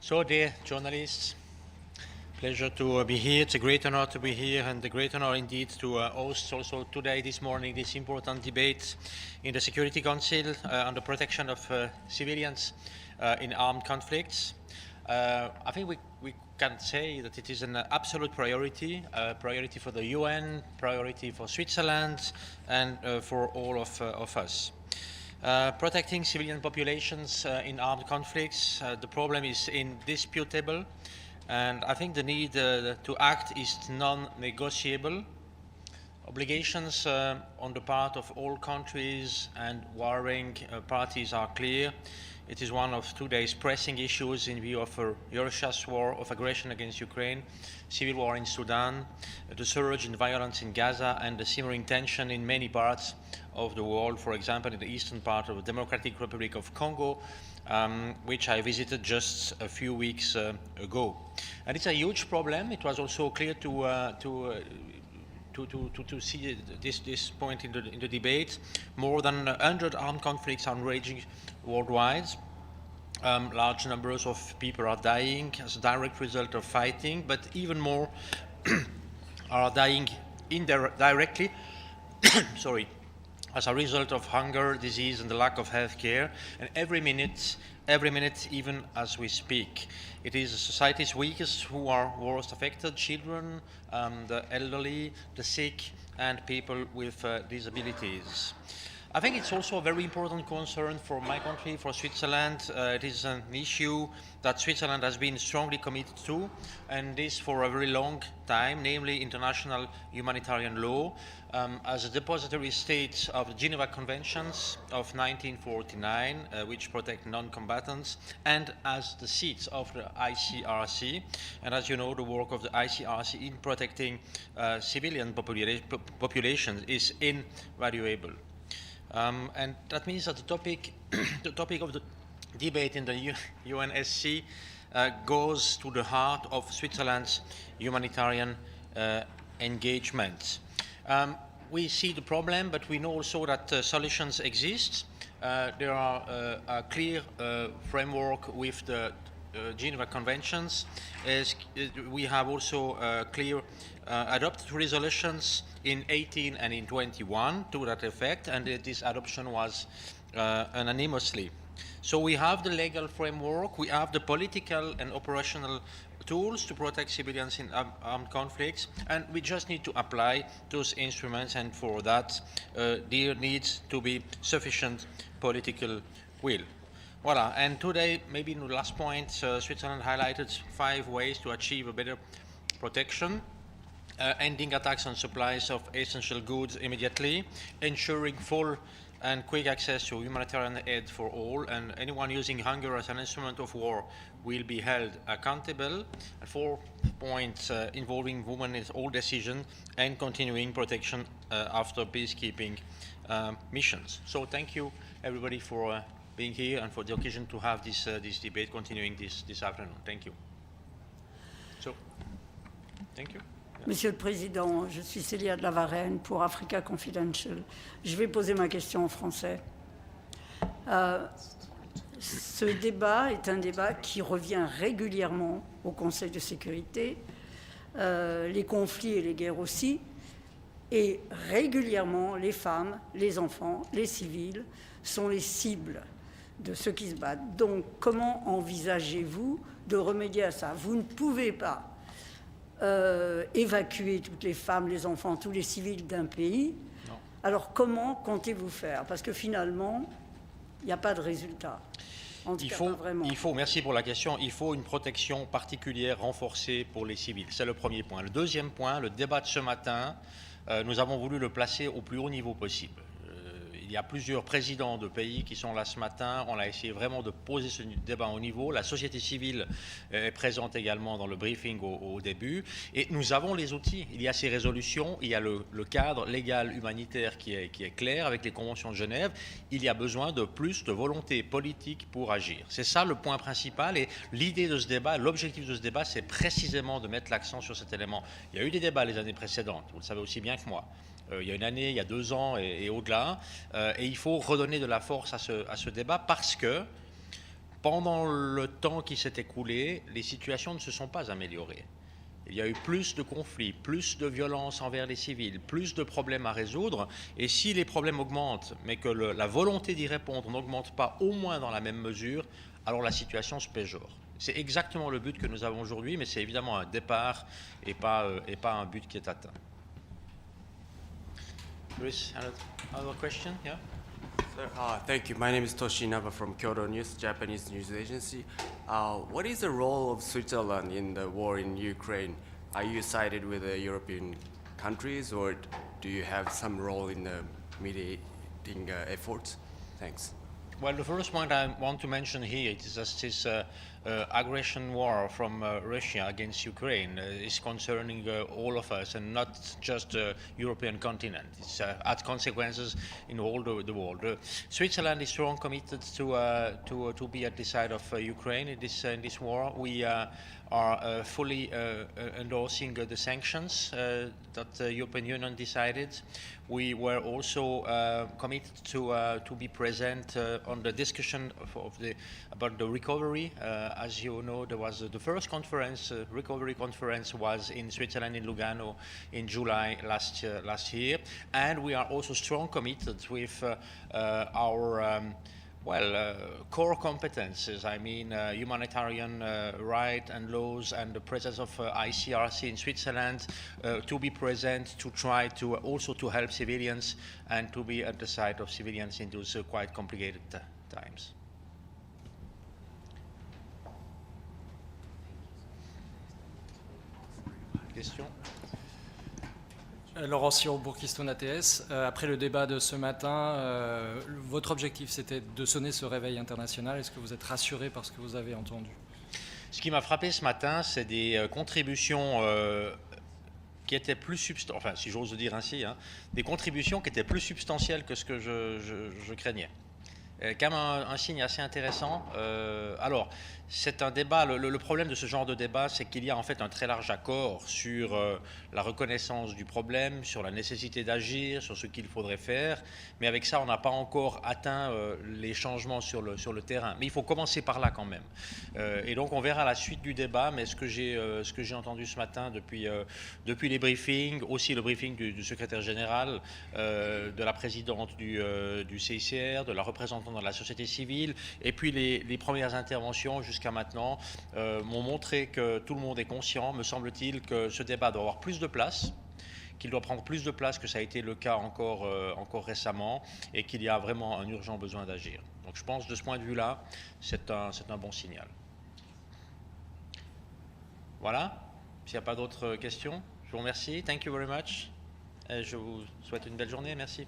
So, dear journalists, pleasure to be here. It's a great honor to be here, and a great honor indeed to host also today, this morning, this important debate in the Security Council on the protection of civilians in armed conflicts. I think we can say that it is an absolute priority, priority for the UN, priority for Switzerland, and for all of us. Protecting civilian populations in armed conflicts, the problem is indisputable, and I think the need to act is non-negotiable. Obligations on the part of all countries and warring parties are clear. It is one of today's pressing issues in view of Russia's war of aggression against Ukraine, civil war in Sudan, the surge in violence in Gaza, and the simmering tension in many parts of the world, for example, in the eastern part of the Democratic Republic of Congo, which I visited just a few weeks ago. And it's a huge problem. It was also clear to see this point in the debate. More than 100 armed conflicts are raging worldwide. Large numbers of people are dying as a direct result of fighting, but even more are dying indirectly sorry, as a result of hunger, disease, and the lack of health care. And every minute, even as we speak, it is society's weakest who are worst affected: children, the elderly, the sick, and people with disabilities. I think it's also a very important concern for my country, for Switzerland. It is an issue that Switzerland has been strongly committed to, and this for a very long time, namely international humanitarian law. As a depository state of the Geneva Conventions of 1949, which protect non-combatants, and as the seat of the ICRC. And as you know, the work of the ICRC in protecting civilian populations is invaluable. And that means that the topic of the debate in the UNSC goes to the heart of Switzerland's humanitarian engagement. We see the problem, but we know also that solutions exist. There are a clear framework with the Geneva Conventions. We have also clear adopted resolutions in 18 and in 21 to that effect, and this adoption was unanimously. So we have the legal framework, we have the political and operational tools to protect civilians in armed conflicts, and we just need to apply those instruments, and for that there needs to be sufficient political will. Voila, and today, maybe in the last point, Switzerland highlighted 5 ways to achieve a better protection. Ending attacks on supplies of essential goods immediately, ensuring full and quick access to humanitarian aid for all, and anyone using hunger as an instrument of war will be held accountable. And 4 points involving women in all decisions, and continuing protection after peacekeeping missions. So thank you everybody for being here and for the occasion to have this debate continuing this afternoon. Thank you. So, thank you. Monsieur le Président, je suis Célia de la Varenne pour Africa Confidential. Je vais poser ma question en français. Ce débat est un débat qui revient régulièrement au Conseil de sécurité, les conflits et les guerres aussi, et régulièrement les femmes, les enfants, les civils sont les cibles de ceux qui se battent. Donc comment envisagez-vous de remédier à ça? Vous ne pouvez pas évacuer toutes les femmes, les enfants, tous les civils d'un pays. Non. Alors comment comptez-vous faire? Parce que finalement, il n'y a pas de résultat. En tout cas, pas vraiment. Merci pour la question, il faut une protection particulière renforcée pour les civils. C'est le premier point. Le deuxième point, le débat de ce matin, nous avons voulu le placer au plus haut niveau possible. Il y a plusieurs présidents de pays qui sont là ce matin. On a essayé vraiment de poser ce débat au niveau. La société civile est présente également dans le briefing au début. Et nous avons les outils. Il y a ces résolutions, il y a le cadre légal humanitaire qui est clair avec les conventions de Genève. Il y a besoin de plus de volonté politique pour agir. C'est ça le point principal. Et l'idée de ce débat, l'objectif de ce débat, c'est précisément de mettre l'accent sur cet élément. Il y a eu des débats les années précédentes, vous le savez aussi bien que moi. Il y a une année, il y a 2 ans et au-delà. Et il faut redonner de la force à ce débat parce que pendant le temps qui s'est écoulé, les situations ne se sont pas améliorées. Il y a eu plus de conflits, plus de violences envers les civils, plus de problèmes à résoudre. Et si les problèmes augmentent, mais que la volonté d'y répondre n'augmente pas au moins dans la même mesure, alors la situation se péjore. C'est exactement le but que nous avons aujourd'hui, mais c'est évidemment un départ et pas un but qui est atteint. Chris, another question? Yeah? Sir, thank you. My name is Toshi Inaba from Kyoto News, Japanese news agency. What is the role of Switzerland in the war in Ukraine? Are you sided with the European countries, or do you have some role in the mediating efforts? Thanks. Well, the first point I want to mention here is that this aggression war from Russia against Ukraine is concerning all of us and not just the European continent. It's had consequences in all the world. Switzerland is strong committed to be at the side of Ukraine in this war. We are fully endorsing the sanctions that the European Union decided. We were also committed to be present on the discussion about the recovery. As you know, there was the first conference, recovery conference was in Switzerland, in Lugano, in July last year. And we are also strong committed with our core competences, I mean humanitarian right and laws and the presence of ICRC in Switzerland to be present, to try to also to help civilians and to be at the side of civilians in those quite complicated times. Question? Laurent Siro, Bourg-Keystone ATS. Après le débat de ce matin, votre objectif c'était de sonner ce réveil international. Est-ce que vous êtes rassuré par ce que vous avez entendu? Ce qui m'a frappé ce matin, c'est des contributions qui étaient plus substantielles, enfin si j'ose dire ainsi, hein, des contributions qui étaient plus substantielles que ce que je craignais. Quand même un signe assez intéressant. Alors, c'est un débat, le problème de ce genre de débat, c'est qu'il y a en fait un très large accord sur la reconnaissance du problème, sur la nécessité d'agir, sur ce qu'il faudrait faire, mais avec ça, on n'a pas encore atteint les changements sur le terrain. Mais il faut commencer par là quand même. Et donc, on verra la suite du débat, mais ce que j'ai entendu ce matin depuis les briefings, aussi le briefing du secrétaire général, de la présidente du CICR, de la représentante de la société civile, et puis les premières interventions jusqu'à maintenant m'ont montré que tout le monde est conscient, me semble-t-il, que ce débat doit avoir plus de place, qu'il doit prendre plus de place que ça a été le cas encore récemment, et qu'il y a vraiment un urgent besoin d'agir. Donc je pense de ce point de vue-là, c'est un bon signal. Voilà, s'il n'y a pas d'autres questions, je vous remercie. Thank you very much. Et je vous souhaite une belle journée. Merci.